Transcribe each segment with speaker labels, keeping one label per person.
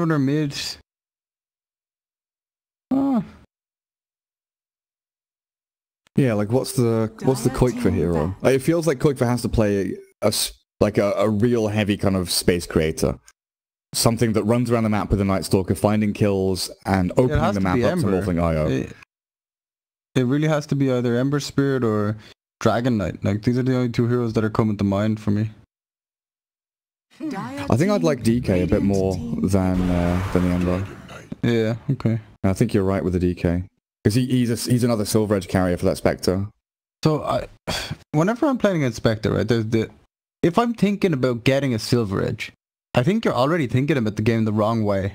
Speaker 1: Runner mid. Oh.
Speaker 2: Yeah, like what's the Quake for hero? Like, it feels like Quake for has to play a real heavy kind of space creator. Something that runs around the map with a Night Stalker, finding kills and opening the map up to Morphling IO.
Speaker 1: It really has to be either Ember Spirit or Dragon Knight. Like, these are the only two heroes that are coming to mind for me.
Speaker 2: I think I'd like DK a bit more than the Ember.
Speaker 1: Yeah, okay.
Speaker 2: I think you're right with the DK. Because he's another Silver Edge carrier for that Spectre.
Speaker 1: So, whenever I'm playing against Spectre, right, if I'm thinking about getting a Silver Edge, I think you're already thinking about the game the wrong way.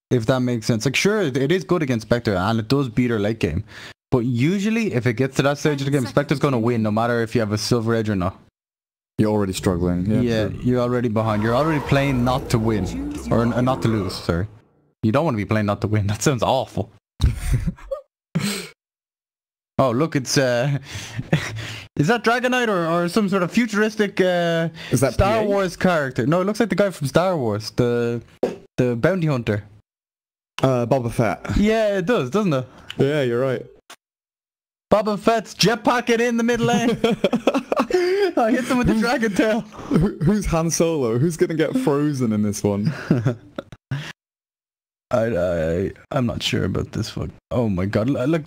Speaker 1: If that makes sense. Like, sure, it is good against Spectre, and it does beat her late game. But usually, if it gets to that stage of the game, Spectre's going to win, no matter if you have a Silver Edge or not.
Speaker 2: You're already struggling.
Speaker 1: Yeah, you're already behind. You're already playing not to win. Or not to lose, sorry. You don't want to be playing not to win. That sounds awful. Oh, look, it's... is that Dragon Knight or some sort of futuristic
Speaker 2: is that
Speaker 1: Star
Speaker 2: PA?
Speaker 1: Wars character? No, it looks like the guy from Star Wars, the bounty hunter.
Speaker 2: Boba Fett.
Speaker 1: Yeah, it does, doesn't it?
Speaker 2: Yeah, you're right.
Speaker 1: Boba Fett's jetpacking in the middle lane. I hit them with the dragon tail.
Speaker 2: Who's Han Solo? Who's gonna get frozen in this one?
Speaker 1: I'm not sure about this one. Oh my god, look.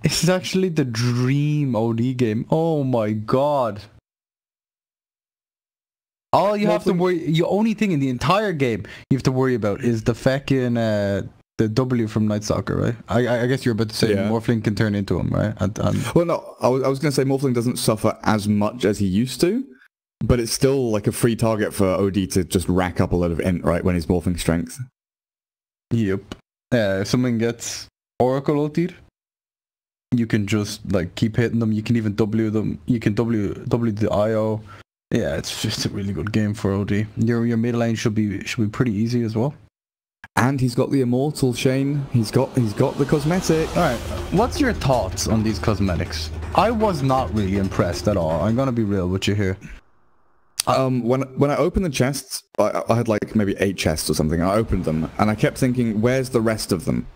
Speaker 1: This is actually the dream OD game. Oh my god. All you have to worry, the only thing in the entire game you have to worry about is the feckin' the W from Night Stalker, right? I guess you're about to say Morphling can turn into him, right?
Speaker 2: Well, no, I was going to say Morphling doesn't suffer as much as he used to, but it's still like a free target for OD to just rack up a lot of int, right, when he's morphing strength.
Speaker 1: Yep. If someone gets Oracle ultied, you can just like keep hitting them. You can even W them. You can W the IO. Yeah, it's just a really good game for OD. Your mid lane should be pretty easy as well.
Speaker 2: And he's got the Immortal, Shane. He's got the cosmetic.
Speaker 1: Alright, what's your thoughts on these cosmetics? I was not really impressed at all. I'm gonna be real with you here.
Speaker 2: When I opened the chests, I had like maybe 8 chests or something. I opened them and I kept thinking, where's the rest of them?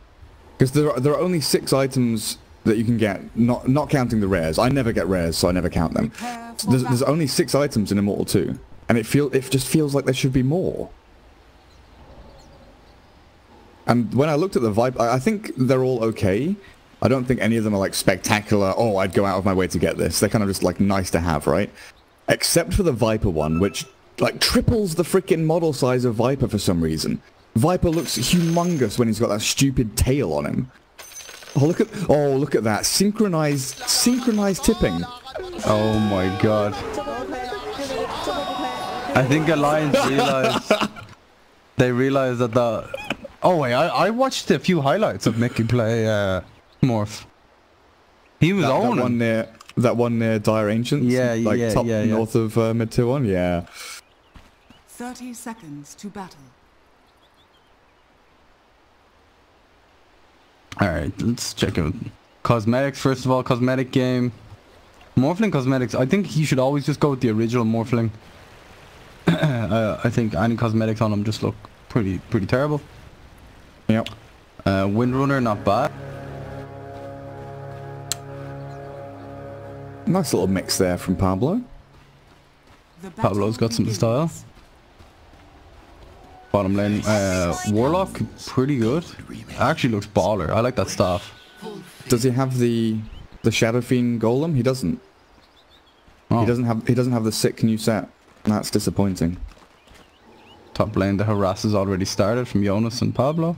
Speaker 2: Because there are only 6 items that you can get, not counting the rares. I never get rares, so I never count them. So there's only 6 items in Immortal 2, and it just feels like there should be more. And when I looked at the Viper, I think they're all okay. I don't think any of them are like spectacular. Oh, I'd go out of my way to get this. They're kind of just like nice to have, right? Except for the Viper one, which like triples the freaking model size of Viper for some reason. Viper looks humongous when he's got that stupid tail on him. Oh, look at that. Synchronized tipping.
Speaker 1: Oh my god. I think Alliance realized they realized that the... Oh wait, I watched a few highlights of Mickey play Morph. He was owning
Speaker 2: that one near Dire Ancients.
Speaker 1: Yeah,
Speaker 2: like top north of mid tier 1. Yeah.
Speaker 3: 30 seconds to battle.
Speaker 1: Alright, let's check out cosmetics first of all. Cosmetic game. Morphling cosmetics. I think you should always just go with the original Morphling. I think any cosmetics on him just look pretty terrible.
Speaker 2: Yep.
Speaker 1: Windrunner, not bad.
Speaker 2: Nice little mix there from Pablo.
Speaker 1: Pablo's got some style. Bottom lane, Warlock, pretty good. Actually looks baller. I like that staff.
Speaker 2: Does he have the Shadow Fiend Golem? He doesn't.
Speaker 1: Oh.
Speaker 2: He doesn't have the sick new set. That's disappointing.
Speaker 1: Top lane, the harass has already started from Jonas and Pablo.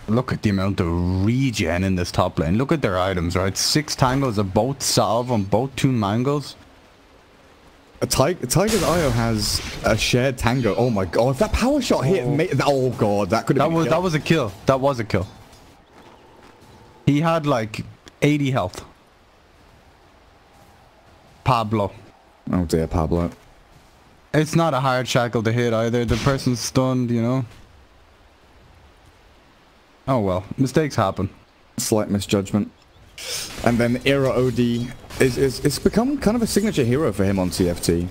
Speaker 1: Look at the amount of regen in this top lane. Look at their items, right? 6 tangos of both salve on both 2 mangoes.
Speaker 2: Tiger's IO has a shared tango. Oh my god, if that power shot hit me. Oh god, that could have been a kill.
Speaker 1: That was a kill. That was a kill. He had like 80 health. Pablo.
Speaker 2: Oh dear, Pablo.
Speaker 1: It's not a hard shackle to hit either. The person's stunned, you know. Oh well, mistakes happen.
Speaker 2: Slight misjudgment. And then Era OD is become kind of a signature hero for him on TFT.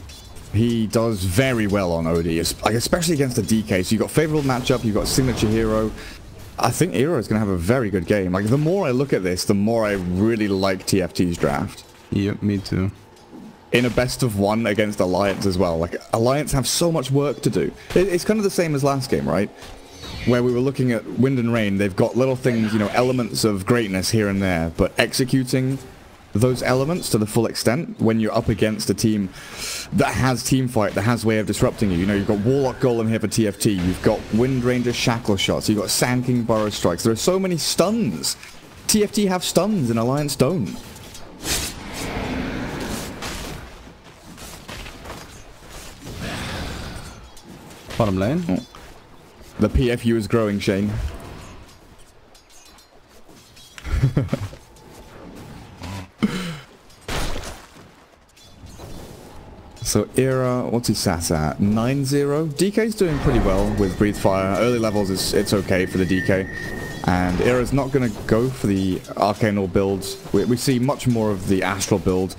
Speaker 2: He does very well on OD, like especially against the DK. So you've got favorable matchup, you've got signature hero. I think Era is going to have a very good game. Like, the more I look at this, the more I really like TFT's draft.
Speaker 1: Yep, me too.
Speaker 2: In a best of one against Alliance as well. Like, Alliance have so much work to do. It's kind of the same as last game, right? Where we were looking at Wind and Rain, they've got little things, you know, elements of greatness here and there, but executing those elements to the full extent when you're up against a team that has team fight, that has way of disrupting you. You know, you've got Warlock Golem here for TFT, you've got Wind Ranger Shackle Shots, you've got Sand King Burrow Strikes. There are so many stuns. TFT have stuns and Alliance don't.
Speaker 1: Bottom lane.
Speaker 2: Oh. The PFU is growing, Shane. So Era, what's he sat at? 9-0. DK's doing pretty well with Breathe Fire. Early levels, it's okay for the DK. And Era's not going to go for the Arcane Orb builds. We see much more of the Astral build.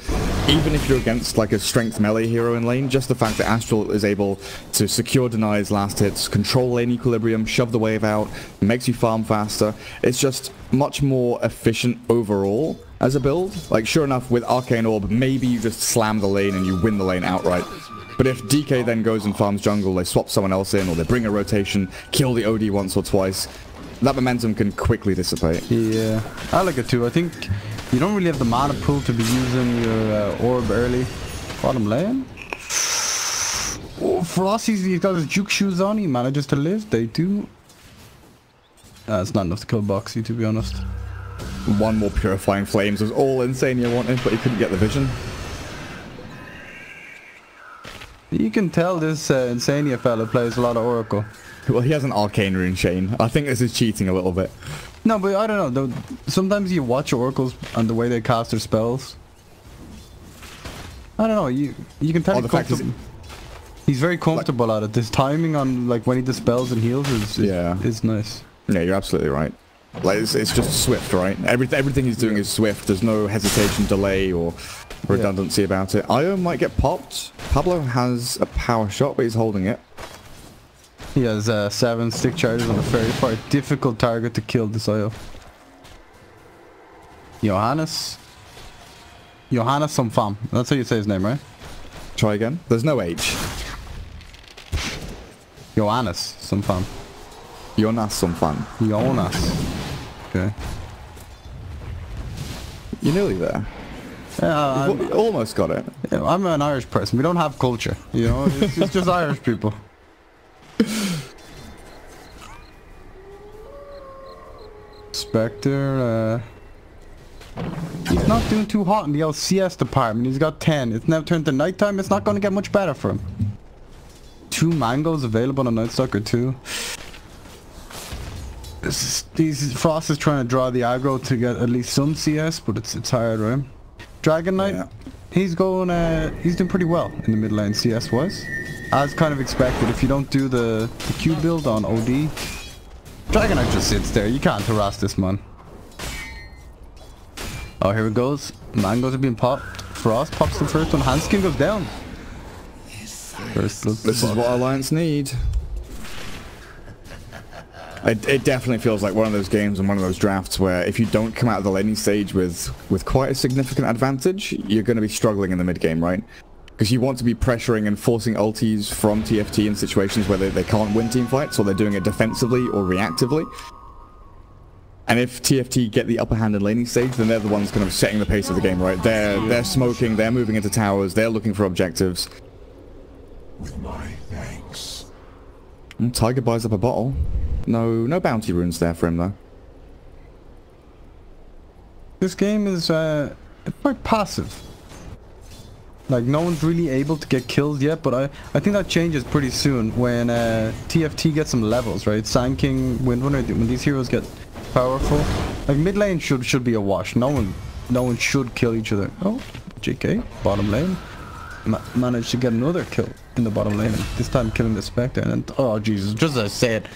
Speaker 2: Even if you're against like a strength melee hero in lane, just the fact that Astral is able to secure denies, last hits, control lane equilibrium, shove the wave out, makes you farm faster. It's just much more efficient overall as a build. Like, sure enough, with Arcane Orb, maybe you just slam the lane and you win the lane outright. But if DK then goes and farms jungle, they swap someone else in, or they bring a rotation, kill the OD once or twice, that momentum can quickly dissipate.
Speaker 1: Yeah, I like it too. I think you don't really have the mana pool to be using your orb early. Bottom lane. Oh, Frosty's, he's got his juke shoes on. He manages to live. They do. It's not enough to kill Boxy, to be honest.
Speaker 2: One more Purifying Flames was all Insania wanted, but he couldn't get the vision.
Speaker 1: You can tell this Insania fella plays a lot of Oracle.
Speaker 2: Well, he has an Arcane Rune, Shane. I think this is cheating a little bit.
Speaker 1: No, but I don't know. Sometimes you watch Oracles and the way they cast their spells. I don't know. You can tell he's very comfortable at it. This timing on like when he dispels and heals is nice.
Speaker 2: Yeah, you're absolutely right. Like it's just swift, right? Everything he's doing is swift. There's no hesitation, delay, or redundancy about it. Io might get popped. Pablo has a power shot, but he's holding it.
Speaker 1: He has 7 stick charges on a very far difficult target to kill this Io. Johannes some fam. That's how you say his name, right?
Speaker 2: Try again. There's no H.
Speaker 1: Johannes some fam.
Speaker 2: Jonas some fun.
Speaker 1: Jonas. Okay.
Speaker 2: You're nearly there.
Speaker 1: Yeah,
Speaker 2: You almost got it.
Speaker 1: Yeah, I'm an Irish person. We don't have culture, you know. It's just Irish people. Spectre, he's not doing too hot in the LCS department. He's got 10. It's now turned to nighttime. It's not going to get much better for him. 2 mangoes available on Nightstalker 2. Frost is trying to draw the aggro to get at least some CS, but it's hard, right? Dragon Knight, he's doing pretty well in the mid lane CS wise. As kind of expected, if you don't do the Q build on OD, Dragon Knight just sits there. You can't harass this man. Oh, here it goes. Mangoes are being popped. Frost pops the first one. Handskin goes down.
Speaker 2: This is what Alliance need. It definitely feels like one of those games and one of those drafts where if you don't come out of the laning stage with quite a significant advantage, you're going to be struggling in the mid game, right? Because you want to be pressuring and forcing ultis from TFT in situations where they can't win team fights, or they're doing it defensively or reactively. And if TFT get the upper hand in laning stage, then they're the ones kind of setting the pace of the game, right? They're smoking, they're moving into towers, they're looking for objectives.
Speaker 4: With my thanks.
Speaker 2: And Tiger buys up a bottle. No bounty runes there for him though.
Speaker 1: This game is quite passive. Like, no one's really able to get kills yet, but I think that changes pretty soon when TFT gets some levels, right? Sand King, Windrunner, when these heroes get powerful. Like, mid lane should be a wash. No one should kill each other. Oh, JK, bottom lane. Managed to get another kill in the bottom lane, and this time killing the Spectre. And oh Jesus, just as I said,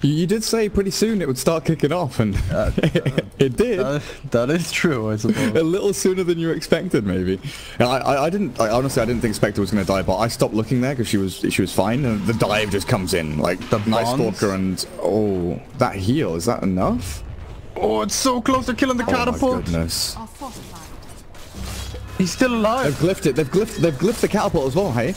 Speaker 2: You did say pretty soon it would start kicking off, and it did.
Speaker 1: That is true, I suppose.
Speaker 2: A little sooner than you expected, maybe. Honestly, I didn't think Spectre was going to die, but I stopped looking there because she was fine, and the dive just comes in, like
Speaker 1: The
Speaker 2: nice
Speaker 1: bonds?
Speaker 2: stalker, and oh, that heal, is that enough?
Speaker 1: Oh, it's so close to killing the
Speaker 2: Oh my
Speaker 1: catapult.
Speaker 2: goodness.
Speaker 3: Are fortified.
Speaker 1: He's still alive.
Speaker 2: They've glyphed it. They've glyphed the catapult as well, hey?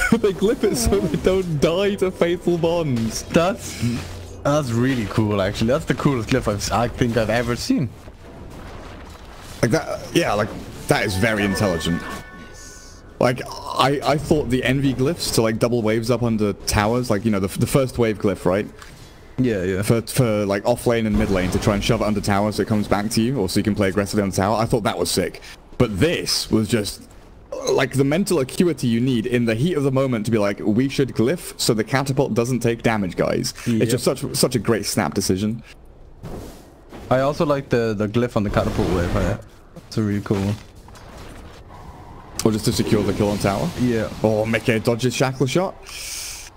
Speaker 2: They glyph it so they don't die to faithful bonds.
Speaker 1: That's really cool, actually. That's the coolest glyph I think I've ever seen.
Speaker 2: Like that, yeah, like that is very intelligent. Like I thought the envy glyphs to like double waves up under towers, like, you know, the first wave glyph, right?
Speaker 1: Yeah.
Speaker 2: For like off lane and mid lane to try and shove it under towers so it comes back to you, or so you can play aggressively on the tower. I thought that was sick. But this was just like the mental acuity you need in the heat of the moment to be like, we should glyph so the catapult doesn't take damage, guys.
Speaker 1: Yep.
Speaker 2: It's just such a great snap decision.
Speaker 1: I also like the glyph on the catapult wave. It's a really cool one.
Speaker 2: Or just to secure the kill on tower.
Speaker 1: Yeah.
Speaker 2: Or Mickey dodges shackle shot.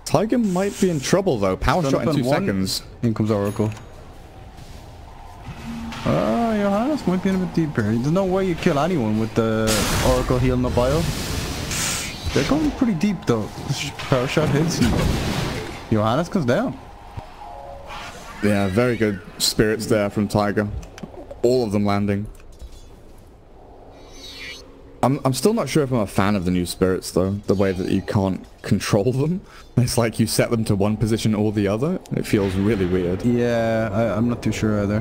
Speaker 2: Tiger might be in trouble though. Power shot in 2 seconds.
Speaker 1: In comes Oracle. Johannes might be in a bit deeper. There's no way you kill anyone with the Oracle heal in the bio. They're going pretty deep though. Power shot hits and Johannes goes down.
Speaker 2: Yeah, very good spirits there from Tiger. All of them landing. I'm still not sure if I'm a fan of the new spirits though. The way that you can't control them. It's like you set them to one position or the other. It feels really weird.
Speaker 1: Yeah, I'm not too sure either.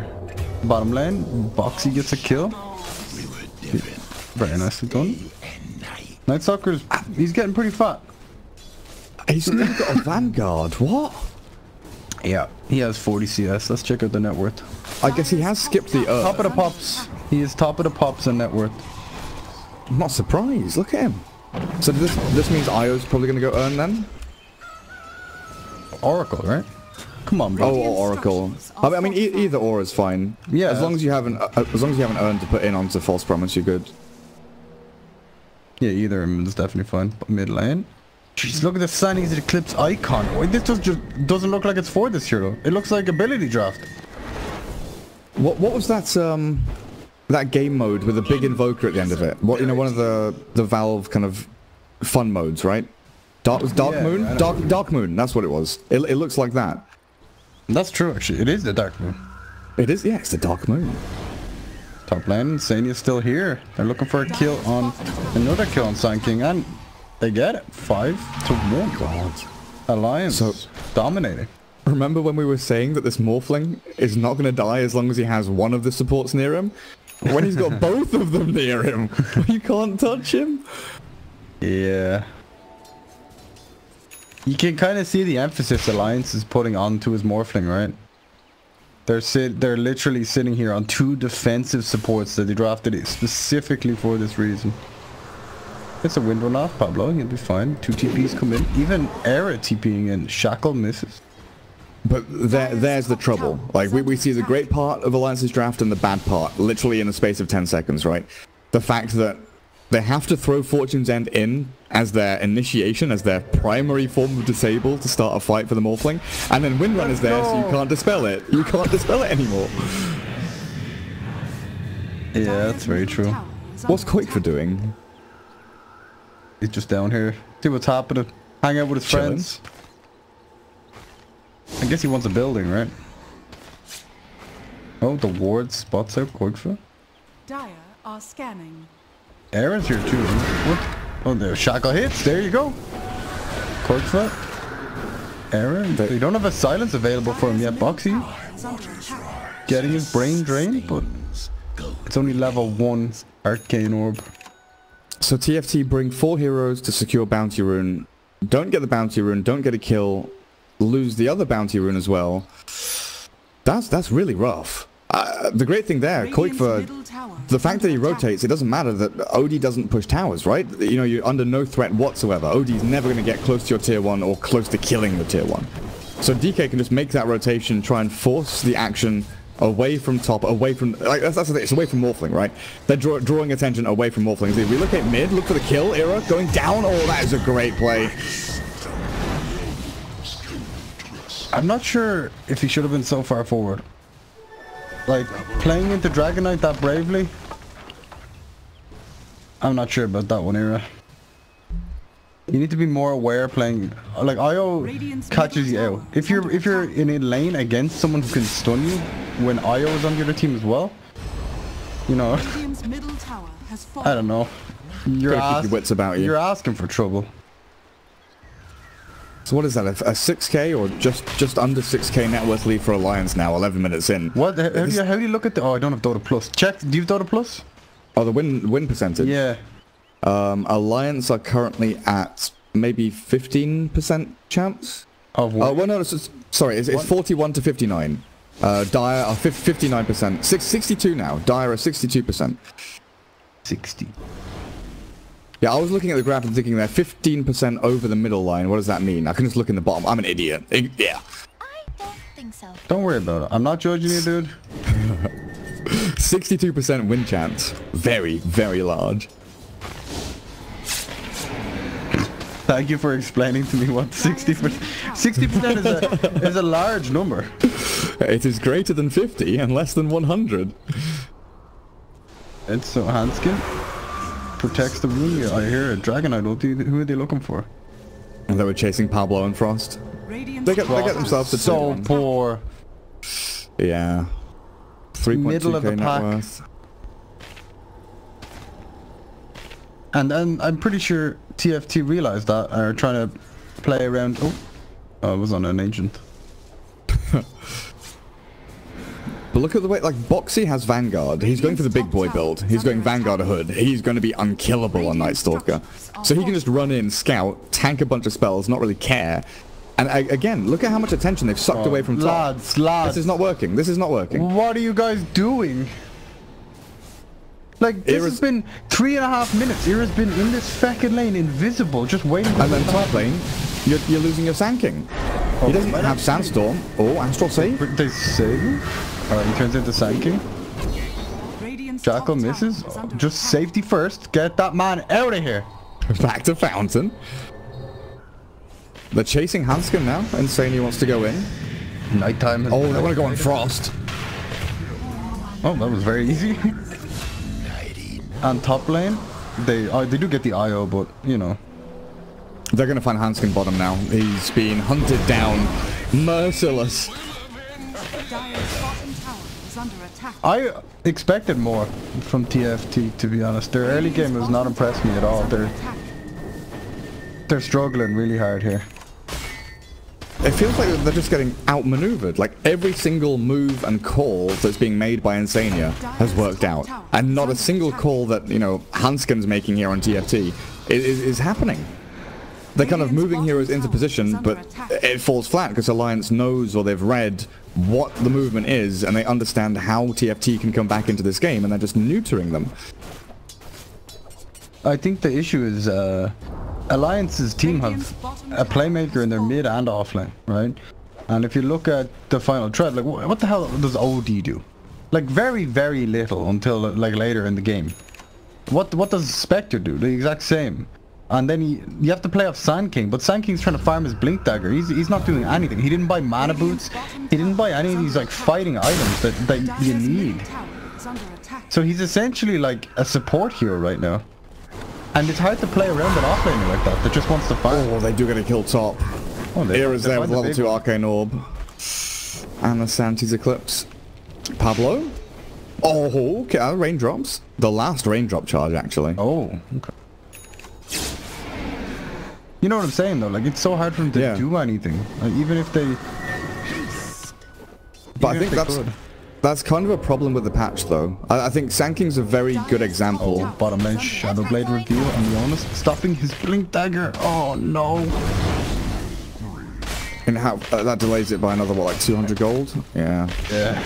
Speaker 1: Bottom lane, Boxy gets a kill. Very nicely done. Night Stalker's, he's getting pretty fat.
Speaker 2: He's still got a Vanguard. What?
Speaker 1: Yeah, he has 40 CS. Let's check out the net worth.
Speaker 2: I guess he has skipped the Earth.
Speaker 1: Top of the pops. He is top of the pops in net worth.
Speaker 2: I'm not surprised. Look at him. So this means Io's probably going to go earn then?
Speaker 1: Oracle, right? Come on, bro.
Speaker 2: Oh, or Oracle. I mean, either or is fine.
Speaker 1: Yeah.
Speaker 2: As long as you haven't earned to put in onto False Promise, you're good.
Speaker 1: Yeah, either of them is definitely fine. But mid lane. Jeez, look at the Sunny's Eclipse icon. Why, this just doesn't look like it's for this hero. It looks like ability draft.
Speaker 2: What was that that game mode with a big invoker at the end of it? What, you know, one of the Valve kind of fun modes, right? Dark Moon? Dark Moon, that's what it was. It looks like that.
Speaker 1: That's true, actually. It is the Dark Moon.
Speaker 2: It is, yeah, it's the Dark Moon.
Speaker 1: Top lane, Sania's still here. They're looking for a kill on another kill on Sun King, and they get it. 5-1.
Speaker 2: God.
Speaker 1: Alliance
Speaker 2: So-
Speaker 1: dominating.
Speaker 2: Remember when we were saying that this Morphling is not going to die as long as he has one of the supports near him? When he's got both of them near him, you can't touch him?
Speaker 1: Yeah. You can kind of see the emphasis Alliance is putting onto his Morphling, right? They're literally sitting here on 2 defensive supports that they drafted it specifically for this reason. It's a window off, Pablo. He'll be fine. 2 TPs come in. Even Era TPing in. Shackle misses.
Speaker 2: But there's the trouble. Like, we see the great part of Alliance's draft and the bad part, literally in the space of 10 seconds, right? The fact that they have to throw Fortune's End in as their initiation, as their primary form of disable to start a fight for the Morphling, and then Windrun is there, so you can't dispel it. You can't dispel it anymore.
Speaker 1: Yeah, that's very true.
Speaker 2: What's Quake doing?
Speaker 1: He's just down here. See what's happening. Hang out with his
Speaker 2: Chilling.
Speaker 1: friends. I guess he wants a building, right? Oh, the ward spots out Quakefoot.
Speaker 3: Dire are scanning.
Speaker 1: Aaron's here too. What? Oh, there. Shackle hits. There you go. Quakefoot. Aaron. They don't have a silence available for him yet. Boxy
Speaker 3: Is under attack.
Speaker 1: getting his brain drained, but it's only level 1 arcane orb.
Speaker 2: So TFT bring 4 heroes to secure bounty rune. Don't get the bounty rune, don't get a kill, lose the other bounty rune as well. That's really rough. The great thing there, Quake, the fact that he rotates, it doesn't matter that OD doesn't push towers, right? You know, you're under no threat whatsoever. OD's never going to get close to your tier 1 or close to killing the tier 1. So DK can just make that rotation, try and force the action away from top, away from, like, that's the thing, it's away from Morphling, right? They're drawing attention away from Morphlings. If we look at mid, look for the kill, Era going down. Oh, that is a great play.
Speaker 1: I'm not sure if he should have been so far forward. Like, playing into Dragon Knight that bravely, I'm not sure about that one, Era. You need to be more aware playing. Like, IO catches you out. If you're in a lane against someone who can stun you when IO is on the other team as well, you know, I don't know. You're
Speaker 2: keep your wits about you.
Speaker 1: You're asking for trouble.
Speaker 2: So what is that? A 6k or just under 6k net worth lead for Alliance now? 11 minutes in.
Speaker 1: What? How do you look at the? Oh, I don't have Dota Plus. Check. Do you have Dota Plus?
Speaker 2: Oh, the win percentage.
Speaker 1: Yeah.
Speaker 2: Alliance are currently at maybe 15% chance.
Speaker 1: Of what?
Speaker 2: Well, no, sorry, it's 41 to 59. Dire are 59%. 62 now. Dire are 62%.
Speaker 1: 60.
Speaker 2: Yeah, I was looking at the graph and thinking they're 15% over the middle line. What does that mean? I can just look in the bottom. I'm an idiot. Yeah.
Speaker 5: I don't think so.
Speaker 1: Don't worry about it. I'm not judging you, dude.
Speaker 2: 62% win chance. Very, very large.
Speaker 1: Thank you for explaining to me what 60%. 60% is a large number.
Speaker 2: It is greater than 50 and less than 100.
Speaker 1: It's so Hanskin protects the room. I hear a Dragon Knight ulti. Who are they looking for?
Speaker 2: And they were chasing Pablo and Frost. They get themselves to
Speaker 1: so poor.
Speaker 2: Yeah. 3.2k net worth.
Speaker 1: And then I'm pretty sure TFT realized that and are trying to play around. Oh, I was on an agent.
Speaker 2: But look at the way, like, Boxy has Vanguard. He's going for the big boy build. He's going Vanguard Hood. He's going to be unkillable on Night Stalker. So he can just run in, scout, tank a bunch of spells, not really care. And again, look at how much attention they've sucked away from top.
Speaker 1: Lads.
Speaker 2: This is not working. This is not working.
Speaker 1: What are you guys doing? Like, this has been 3.5 minutes. Ira's been in this fucking lane, invisible, just waiting for
Speaker 2: And then top lane, you're losing your Sanking. He doesn't have Sandstorm. Oh, Astral Save.
Speaker 1: They save him? Alright, he turns into Sanking. Jackal misses. Just safety first. Get that man out of here.
Speaker 2: Back to Fountain. They're chasing Hanskin now. Insane wants to go in.
Speaker 1: Nighttime.
Speaker 2: Oh, they want to go on Frost.
Speaker 1: Oh, that was very easy. And top lane, they do get the IO, but you know.
Speaker 2: They're going to find Hanskin bottom now. He's being hunted down. Merciless.
Speaker 1: I expected more from TFT, to be honest. Their early game has not impressed me at all. They're struggling really hard here.
Speaker 2: It feels like they're just getting outmaneuvered. Like, every single move and call that's being made by Insania has worked out. And not a single call that, you know, Hanskin's making here on TFT is happening. They're kind of moving heroes into position, but it falls flat because Alliance knows, or they've read what the movement is, and they understand how TFT can come back into this game, and they're just neutering them.
Speaker 1: I think the issue is Alliance's team have a playmaker in their mid and offlane, right? And if you look at the final threat, like, what the hell does OD do? Like, very, very little until like later in the game. What does Spectre do? The exact same. And then you have to play off Sand King, but Sand King's trying to farm his Blink Dagger. He's not doing anything. He didn't buy mana boots. He didn't buy any of these like fighting items that you need. So he's essentially like a support hero right now. And it's hard to play around an offlaner like that just wants to farm.
Speaker 2: Oh, they do get a kill top.
Speaker 1: Oh,
Speaker 2: Era's there with level 2 Arcane Orb. And the Santi's Eclipse. Pablo? Oh, okay, raindrops. The last raindrop charge, actually.
Speaker 1: Oh, okay. You know what I'm saying, though? Like, it's so hard for them to do anything. Like, even if they...
Speaker 2: But I think that's kind of a problem with the patch, though. I think Sanking's a very good example.
Speaker 1: Oh, bottom lane Shadowblade reveal, and the honest, stopping his Blink Dagger. Oh, no.
Speaker 2: And how that delays it by another, what, like 200 gold? Yeah.
Speaker 1: Yeah.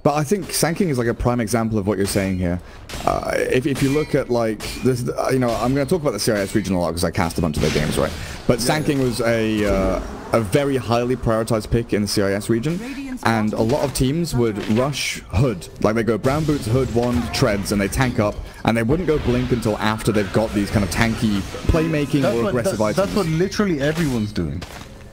Speaker 2: But I think Sanking is like a prime example of what you're saying here. If you look at like this, you know, I'm going to talk about the CIS region a lot because I cast a bunch of their games, right? But Sanking was a very highly prioritized pick in the CIS region, and a lot of teams would rush Hood. Like, they go Brown Boots, Hood, Wand, Treads, and they tank up, and they wouldn't go Blink until after they've got these kind of tanky playmaking or aggressive items.
Speaker 1: That's what literally everyone's doing.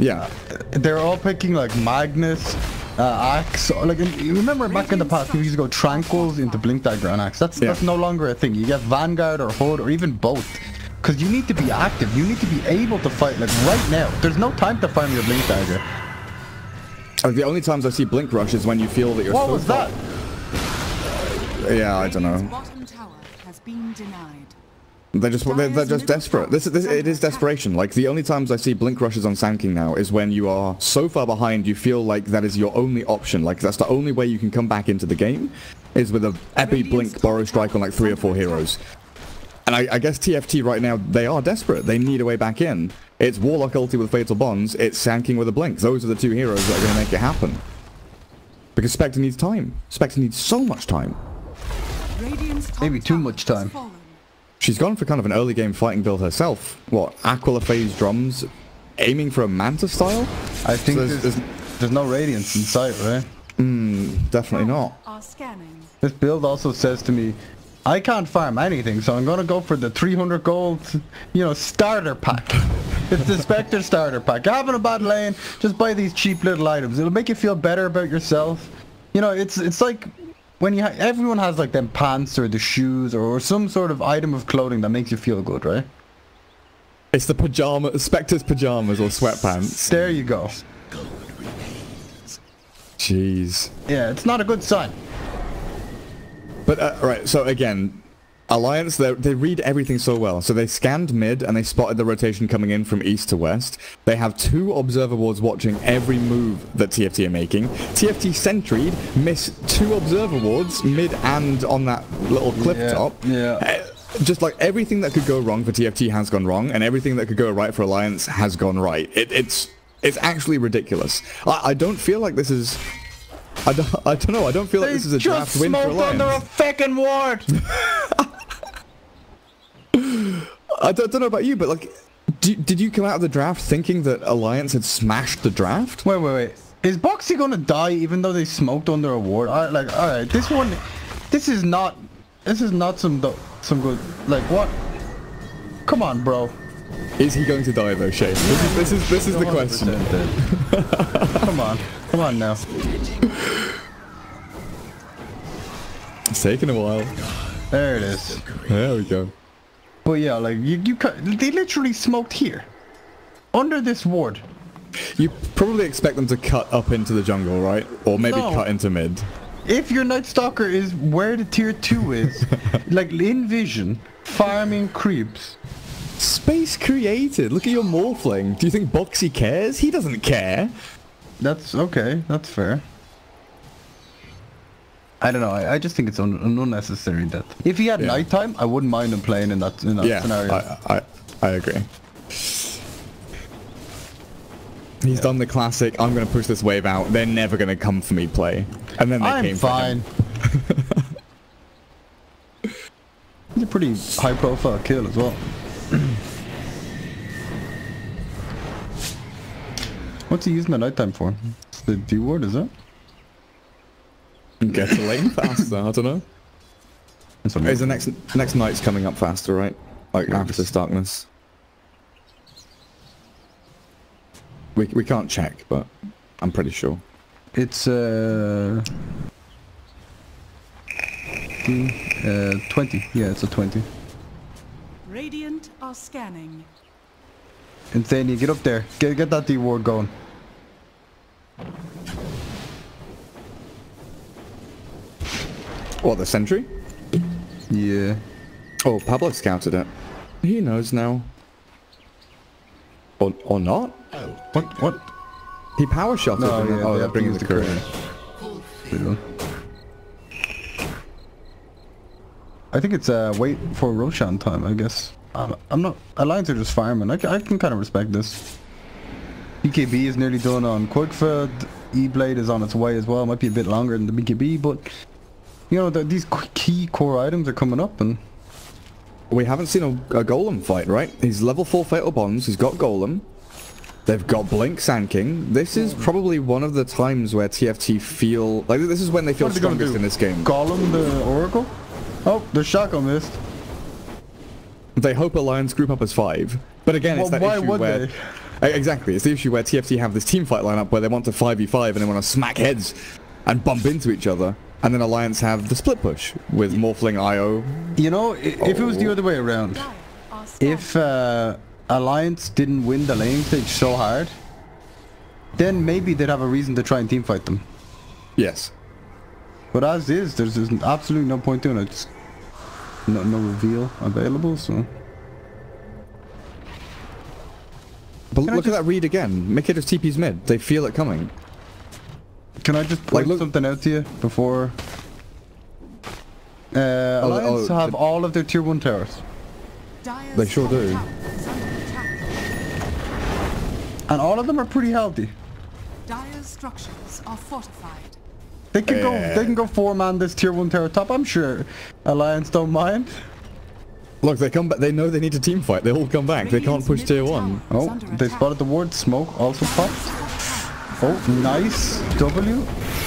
Speaker 2: Yeah.
Speaker 1: They're all picking like Magnus, Axe. Like you remember back in the past, people used to go Tranquils into Blink Dagger and Axe. That's no longer a thing. You get Vanguard or Hood or even both. Because you need to be active. You need to be able to fight like right now. There's no time to farm your Blink Dagger.
Speaker 2: The only times I see Blink Rush is when you feel that you're
Speaker 1: What was that?
Speaker 2: Yeah, I don't know.
Speaker 3: Bottom tower has been denied.
Speaker 2: They're just desperate. It is desperation. Like the only times I see Blink Rushes on Sand King now is when you are so far behind you feel like that is your only option. Like that's the only way you can come back into the game is with a epic Blink Borrow Strike on like 3 or 4 heroes. And I guess TFT right now, they are desperate. They need a way back in. It's Warlock ulti with Fatal Bonds. It's Sand King with a Blink. Those are the 2 heroes that are going to make it happen. Because Spectre needs time. Spectre needs so much time.
Speaker 1: Maybe too much time.
Speaker 2: She's gone for kind of an early game fighting build herself. What? Aquila phase drums? Aiming for a Manta style?
Speaker 1: I think so there's no Radiance in sight, right?
Speaker 2: Definitely not.
Speaker 1: This build also says to me, I can't farm anything, so I'm gonna go for the 300 gold, you know, starter pack. It's the Spectre starter pack. You're having a bad lane, just buy these cheap little items. It'll make you feel better about yourself. You know, it's like when everyone has like them pants or the shoes or some sort of item of clothing that makes you feel good, right?
Speaker 2: It's the Spectre's pajamas or sweatpants.
Speaker 1: There you go.
Speaker 2: Jeez.
Speaker 1: Yeah, it's not a good sign.
Speaker 2: But, right, so again, Alliance, they read everything so well. So they scanned mid and they spotted the rotation coming in from east to west. They have 2 observer wards watching every move that TFT are making. TFT sentry'd miss 2 observer wards mid and on that little cliff top.
Speaker 1: Yeah.
Speaker 2: Just like everything that could go wrong for TFT has gone wrong, and everything that could go right for Alliance has gone right. It's actually ridiculous. I don't feel like this is... I don't know. I don't feel like this is a draft win for Alliance.
Speaker 1: Under a fucking ward.
Speaker 2: I don't know about you, but like, did you come out of the draft thinking that Alliance had smashed the draft?
Speaker 1: Wait. Is Boxy gonna die even though they smoked under a ward? Like, all right, this is not some good. Like what? Come on, bro.
Speaker 2: Is he going to die though, Shane? This is the question.
Speaker 1: Come on now.
Speaker 2: It's taking a while.
Speaker 1: There it is.
Speaker 2: There we go.
Speaker 1: But yeah, like they literally smoked here, under this ward.
Speaker 2: You probably expect them to cut up into the jungle, right? Or maybe cut into mid.
Speaker 1: If your Night Stalker is where the tier 2 is, like in vision, farming creeps.
Speaker 2: Space created. Look at your Morphling. Do you think Boxy cares? He doesn't care.
Speaker 1: That's okay. That's fair. I don't know. I just think it's an unnecessary death. If he had nighttime, I wouldn't mind him playing in that scenario.
Speaker 2: I agree. He's done the classic, I'm going to push this wave out, they're never going to come for me play. And then they came for him.
Speaker 1: He's a pretty high profile kill as well. What's he using the nighttime for? It's the D ward, is it?
Speaker 2: Get the lane faster, I don't know. Is the next night's coming up faster, right? Like after this darkness. We can't check, but I'm pretty sure.
Speaker 1: It's 20. Yeah, it's a 20.
Speaker 3: Radiant are scanning.
Speaker 1: Insane, get up there. Get that D ward going.
Speaker 2: What, the sentry?
Speaker 1: Yeah.
Speaker 2: Oh, Pablo scouted it. He knows now. Or not?
Speaker 1: What?
Speaker 2: He power shot it.
Speaker 1: Oh,
Speaker 2: that brings the courier.
Speaker 1: I think it's wait for Roshan time, I guess. I'm not... Alliance are just farming. I can kind of respect this. BKB is nearly done on Quagfed. E-Blade is on its way as well. Might be a bit longer than the BKB, but... You know, these key core items are coming up, and...
Speaker 2: We haven't seen a Golem fight, right? He's level 4 Fatal Bonds, he's got Golem. They've got Blink Sand King. This is probably one of the times where TFT feel... Like, this is when they feel strongest in this game.
Speaker 1: Golem the Oracle? Oh, the shotgun missed.
Speaker 2: They hope Alliance group up as 5. But again, it's that issue where... Exactly. It's the issue where TFT have this team fight lineup where they want to 5v5 and they want to smack heads and bump into each other. And then Alliance have the split push with Morphling IO.
Speaker 1: You know, if it was the other way around, if Alliance didn't win the laning stage so hard, then maybe they'd have a reason to try and team fight them.
Speaker 2: Yes.
Speaker 1: But as is, there's absolutely no point doing it. It's no reveal available, so...
Speaker 2: But look at that read again. Mickey just TP's mid. They feel it coming.
Speaker 1: Can I just point something out to you before... Alliance have all of their tier 1 towers.
Speaker 2: They sure do.
Speaker 1: And all of them are pretty healthy.
Speaker 3: Dire's structures are fortified.
Speaker 1: They can go 4-man this tier 1 tower top. I'm sure Alliance don't mind.
Speaker 2: Look, they come back. They know they need to team fight. They all come back. They can't push tier 1.
Speaker 1: Oh, they spotted the ward. Smoke also popped. Oh, nice W.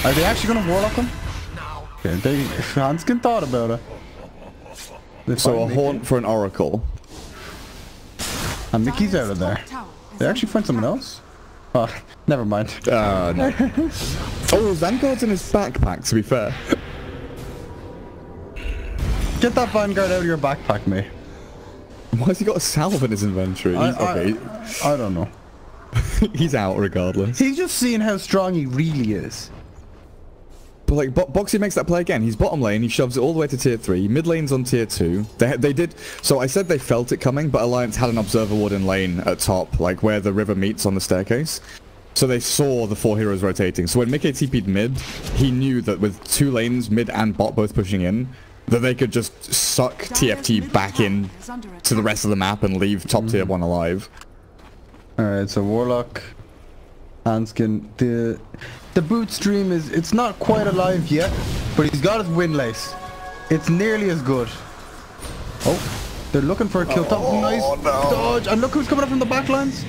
Speaker 1: Are they actually gonna warlock him? Okay, Hanskin thought about it.
Speaker 2: So a haunt for an oracle.
Speaker 1: And Mickey's out of there. They actually find someone else? Oh, never mind.
Speaker 2: No. Oh, Vanguard's in his backpack, to be fair.
Speaker 1: Get that Vanguard out of your backpack, mate.
Speaker 2: Why has he got a salve in his inventory?
Speaker 1: I don't know.
Speaker 2: He's out regardless.
Speaker 1: He's just seeing how strong he really is.
Speaker 2: But like, Boxy makes that play again. He's bottom lane, he shoves it all the way to tier 3. Mid lane's on tier 2. They did... So I said they felt it coming, but Alliance had an observer ward in lane at top, like where the river meets on the staircase. So they saw the 4 heroes rotating. So when Mickey TP'd mid, he knew that with 2 lanes, mid and bot both pushing in, that they could just suck TFT back in to the rest of the map and leave top tier 1 alive.
Speaker 1: Alright, so Warlock, Hanskin, the boot stream it's not quite alive yet, but he's got his win lace. It's nearly as good. Oh, they're looking for a kill top. Nice dodge, and look who's coming up from the backlines.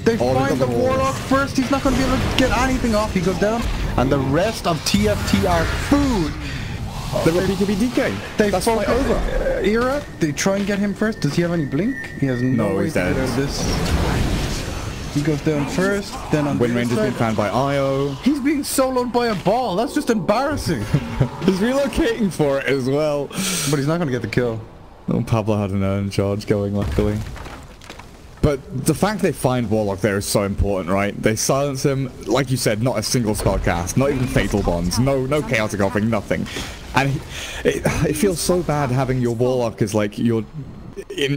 Speaker 1: They find the Warlock first. He's not going to be able to get anything off. He goes down, and the rest of TFT are food.
Speaker 2: They were PKB DK. That's why over.
Speaker 1: Era, they try and get him first. Does he have any blink? He has no way to get out of this. He goes down first, then on
Speaker 2: Wind Range has been found by IO.
Speaker 1: He's being soloed by a ball. That's just embarrassing.
Speaker 2: He's relocating for it as well.
Speaker 1: But he's not going to get the kill.
Speaker 2: Oh, Pablo had an earn charge going, luckily. But the fact they find Warlock there is so important, right? They silence him, like you said, not a single spell cast, not even Fatal Bonds, no Chaotic Offering, nothing. And it feels so bad having your Warlock as like in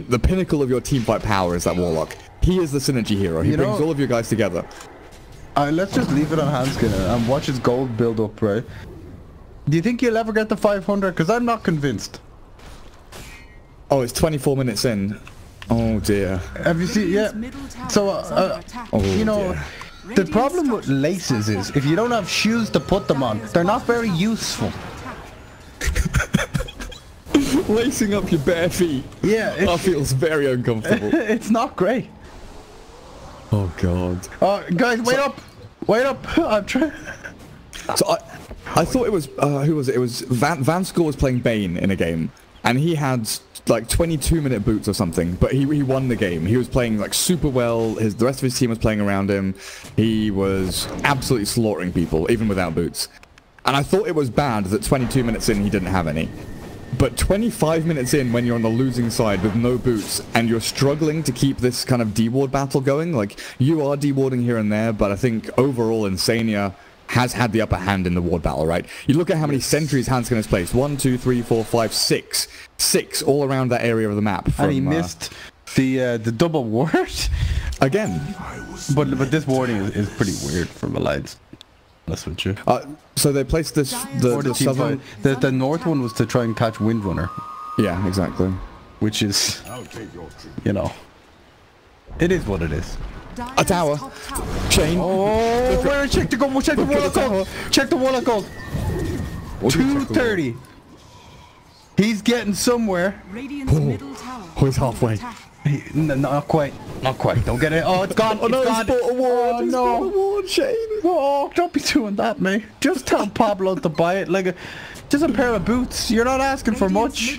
Speaker 2: the pinnacle of your teamfight power is that Warlock. He is the synergy hero. He brings all of you guys together.
Speaker 1: Let's just leave it on Hanskin and watch his gold build up, right? Do you think he'll ever get the 500? Because I'm not convinced.
Speaker 2: Oh, it's 24 minutes in. Oh dear.
Speaker 1: Have you seen? Yeah. So, you know, the problem with laces is if you don't have shoes to put them on, they're not very useful.
Speaker 2: Lacing up your bare feet.
Speaker 1: Yeah.
Speaker 2: That feels very uncomfortable.
Speaker 1: It's not great.
Speaker 2: Oh god.
Speaker 1: Guys, wait up! Wait up! I'm trying.
Speaker 2: So I thought it was who was it? It was Vanscore was playing Bane in a game, and he had like 22-minute boots or something, but he won the game. He was playing like super well. The rest of his team was playing around him. He was absolutely slaughtering people, even without boots. And I thought it was bad that 22 minutes in he didn't have any. But 25 minutes in, when you're on the losing side with no boots, and you're struggling to keep this kind of D-ward battle going, like, you are D-warding here and there, but I think overall Insania has had the upper hand in the ward battle, right? You look at how many sentries Hanskin has placed. 1, 2, 3, 4, 5, 6. 6 all around that area of the map.
Speaker 1: And he missed the double ward.
Speaker 2: Again.
Speaker 1: But this warding is pretty weird from Alliance. That's what you.
Speaker 2: So they placed this the southern.
Speaker 1: The north one was to try and catch Windrunner.
Speaker 2: Yeah, exactly.
Speaker 1: Which is, you know, it is what it is.
Speaker 2: A tower. Chain.
Speaker 1: Oh, where? Check the goal. Check the Warlock goal. Check the Warlock goal. 230. He's getting somewhere.
Speaker 2: Oh, he's halfway.
Speaker 1: Not quite. Not quite. Don't get it. Oh, it's gone.
Speaker 2: Oh, no,
Speaker 1: it's gone.
Speaker 2: He's bought a ward. He's
Speaker 1: no.
Speaker 2: bought a ward, Shane.
Speaker 1: Oh, don't be doing that, mate. Just tell Pablo to buy it. Like just a pair of boots. You're not asking for much.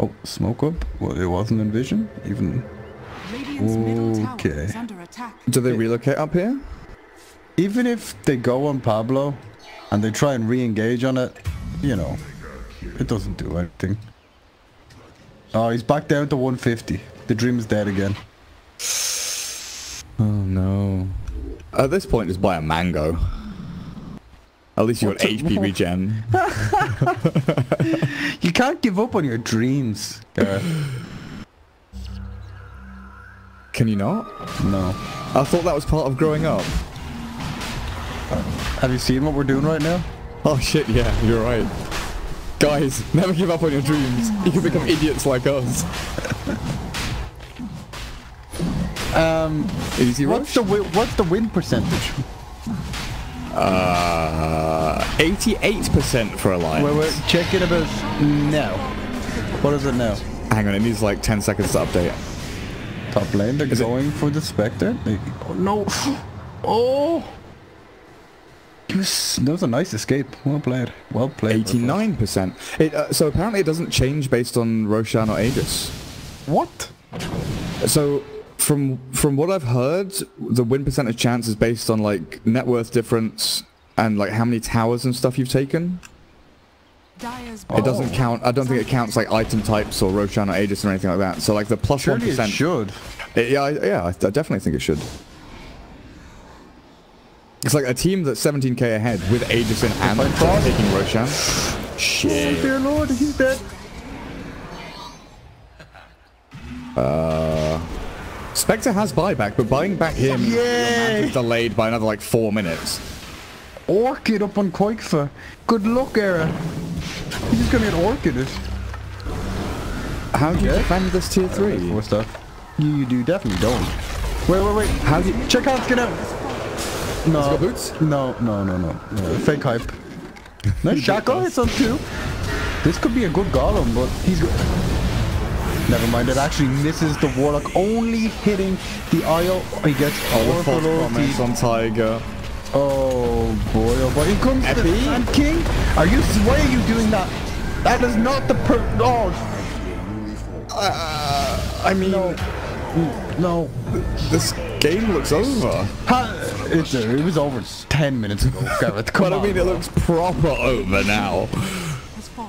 Speaker 1: Oh, smoke up? Well, it wasn't in vision? Even...
Speaker 3: Radiant's middle tower
Speaker 1: Okay.
Speaker 3: is under attack.
Speaker 2: Do they relocate up here?
Speaker 1: Even if they go on Pablo and they try and re-engage on it, you know, it doesn't do anything. Oh, he's back down to 150. The dream is dead again.
Speaker 2: Oh no. At this point, just buy a mango. At least you got HP regen.
Speaker 1: You can't give up on your dreams, Gareth.
Speaker 2: Can you not?
Speaker 1: No.
Speaker 2: I thought that was part of growing up.
Speaker 1: Have you seen what we're doing right now?
Speaker 2: Oh shit, yeah, you're right. Guys, never give up on your dreams. You can become idiots like us. Easy rush?
Speaker 1: What's the win percentage?
Speaker 2: 88% for Alliance.
Speaker 1: Wait, check it about now. What is it now?
Speaker 2: Hang on, it needs like 10 seconds to update.
Speaker 1: Top lane, they're going for the Spectre. Oh no! Oh! That was a nice escape. Well played. Well played.
Speaker 2: 89%. So apparently it doesn't change based on Roshan or Aegis.
Speaker 1: What?
Speaker 2: So from what I've heard, the win percentage chance is based on like net worth difference and like how many towers and stuff you've taken. It doesn't count. I don't think it counts like item types or Roshan or Aegis or anything like that. So like the plus 1%.
Speaker 1: It should.
Speaker 2: Yeah, I definitely think it should. It's like a team that's 17k ahead with Aegis in and taking Roshan. Shit.
Speaker 1: Oh dear lord, he's dead.
Speaker 2: Spectre has buyback, but buying back him is delayed by another like 4 minutes.
Speaker 1: Orchid up on Qualifier. Good luck, Era. He's just gonna get orchided.
Speaker 2: How do you defend this tier 3?
Speaker 1: What's that? You definitely don't. Wait.
Speaker 2: How do you...
Speaker 1: Check out, get out. No.
Speaker 2: Has he got boots?
Speaker 1: No. Fake hype. Nice shackle, it's on 2. This could be a good golem, but he's good. Never mind, it actually misses the Warlock, only hitting the Isle. He gets
Speaker 2: the false promise on Tiger.
Speaker 1: Oh boy, Here comes the Sand King. Why are you doing that? That is not the
Speaker 2: I mean...
Speaker 1: No.
Speaker 2: This game looks over.
Speaker 1: It was over 10 minutes ago, Gareth. Come on.
Speaker 2: But I mean, it looks proper over now.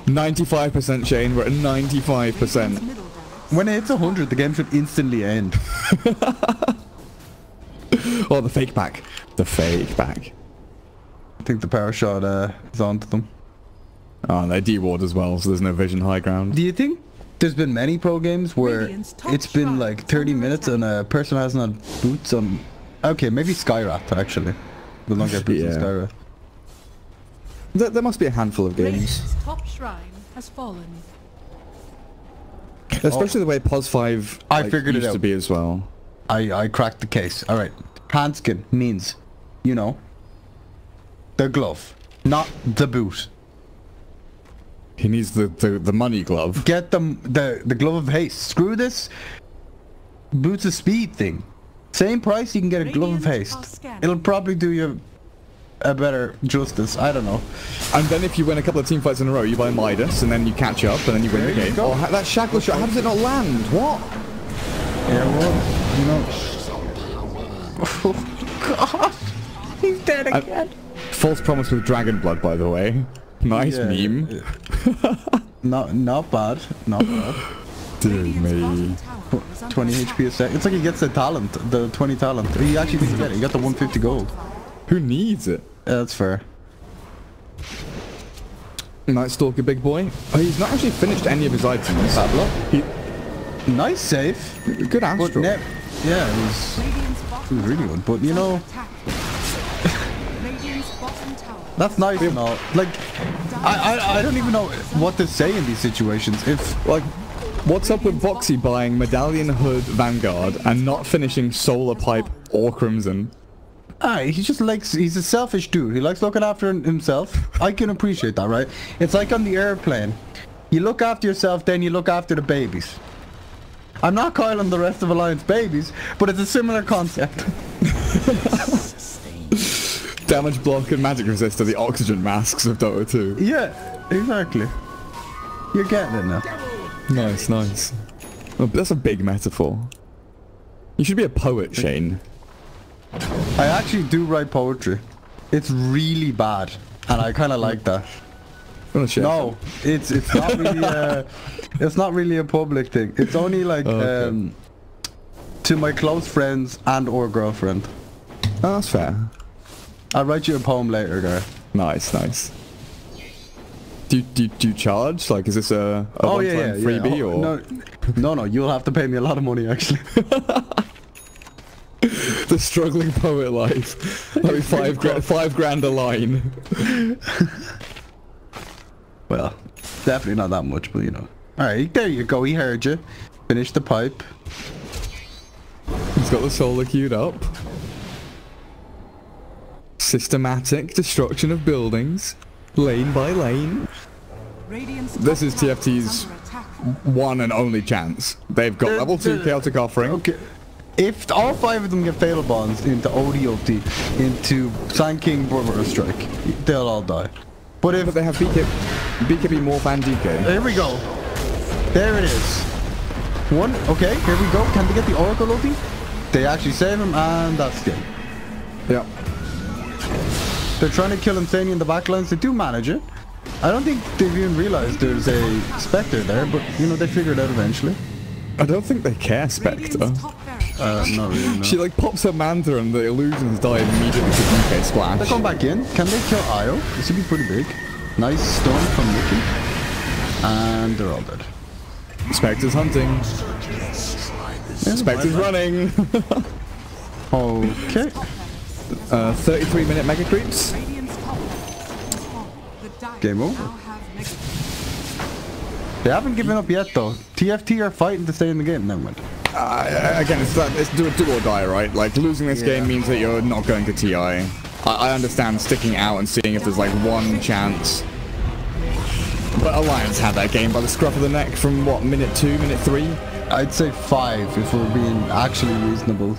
Speaker 2: 95% Shane, we're at 95%.
Speaker 1: When it hits 100, the game should instantly end.
Speaker 2: Oh, the fake back. The fake back.
Speaker 1: I think the power shot is onto them.
Speaker 2: Oh, and they're D-ward as well, so there's no vision high ground.
Speaker 1: Do you think there's been many pro games where it's been like 30 minutes and a person hasn't had boots on... Okay, maybe Skywrath, actually. They don't get boots on Skywrath.
Speaker 2: There must be a handful of games.
Speaker 3: Radiant's top shrine has fallen.
Speaker 2: Especially the way POS 5
Speaker 1: I figured it
Speaker 2: used
Speaker 1: out.
Speaker 2: to be as well.
Speaker 1: I cracked the case. Alright. Handskin means, you know, the glove, not the boot.
Speaker 2: He needs the money glove.
Speaker 1: Get them the glove of haste. Screw this boots of speed thing. Same price, you can get a glove of haste. It'll probably do you a better justice. I don't know.
Speaker 2: And then if you win a couple of team fights in a row, you buy Midas, and then you catch up, and then you win the game. Oh, that shackle shot, how does it not land? What?
Speaker 1: Yeah, well, you know. Oh, God. He's dead again.
Speaker 2: False promise with dragon blood, by the way. Nice meme.
Speaker 1: Not bad. Not bad.
Speaker 2: Dear me.
Speaker 1: 20 HP a sec. It's like he gets the talent, the 20 talent. He actually didn't get it. He got the 150 gold.
Speaker 2: Who needs it?
Speaker 1: That's fair.
Speaker 2: Night Stalker, big boy. Oh, he's not actually finished any of his items.
Speaker 1: Pablo. Nice save.
Speaker 2: Good Astral.
Speaker 1: Yeah, it was really good. But you know, that's nice and all. Like, I don't even know what to say in these situations. If
Speaker 2: like, what's up with Boxy buying Medallion Hood Vanguard and not finishing Solar Pipe or Crimson?
Speaker 1: he just likes, he's a selfish dude. He likes looking after himself. I can appreciate that, right? It's like on the airplane. You look after yourself, then you look after the babies. I'm not calling the rest of Alliance babies, but it's a similar concept.
Speaker 2: Damage block and magic resist are the oxygen masks of Dota 2.
Speaker 1: Yeah, exactly. You're getting it now.
Speaker 2: Nice, nice. Oh, that's a big metaphor. You should be a poet, Shane.
Speaker 1: I actually do write poetry. It's really bad, and I kind of like that.
Speaker 2: Wanna share
Speaker 1: No, it's not really it's not really a public thing. It's only like
Speaker 2: okay.
Speaker 1: To my close friends and or girlfriend.
Speaker 2: Oh, that's fair.
Speaker 1: I'll write you a poem later, guy.
Speaker 2: Nice, nice. Do you charge? Like, is this a one-time freebie or?
Speaker 1: No, you'll have to pay me a lot of money actually.
Speaker 2: The struggling poet life. Like five grand a line.
Speaker 1: Well, definitely not that much, but you know. Alright, there you go, he heard you. Finish the pipe.
Speaker 2: He's got the solar queued up. Systematic destruction of buildings, lane by lane.
Speaker 3: Radiant's
Speaker 2: This is
Speaker 3: top tower
Speaker 2: TFT's
Speaker 3: under attack.
Speaker 2: one and only chance. They've got level 2 chaotic offering.
Speaker 1: Okay. If all 5 of them get fatal bonds into ODOT, into Sand King Brother Strike, they'll all die. But if...
Speaker 2: But they have BKB Morph and DK.
Speaker 1: Here we go. There it is. One. Okay, here we go. Can they get the Oracle ulti? They actually save him, and that's it.
Speaker 2: Yeah.
Speaker 1: They're trying to kill Insani in the backlines. They do manage it. I don't think they've even realized there's a Spectre there, but you know, they figure it out eventually.
Speaker 2: I don't think they care, Spectre.
Speaker 3: Radiant's top barracks.
Speaker 1: Not really, no.
Speaker 2: She like pops her Manta and the illusions die immediately to DK splash.
Speaker 1: They're going back in. Can they kill Io? This would be pretty big. Nice stun from Nikki. And they're all dead.
Speaker 2: Spectre's hunting. Spectre's running.
Speaker 1: Okay.
Speaker 2: 33-minute mega creeps.
Speaker 3: Radiant's top barracks is fallen. The Dire
Speaker 1: Game over.
Speaker 3: now have mega.
Speaker 1: They haven't given up yet though. TFT are fighting to stay in the game. Never mind.
Speaker 2: Again, it's do or die, right? Like, losing this game means that you're not going to TI. I understand sticking out and seeing if there's like one chance. But Alliance had that game by the scruff of the neck from what, minute 2, minute 3?
Speaker 1: I'd say 5 if we're being actually reasonable.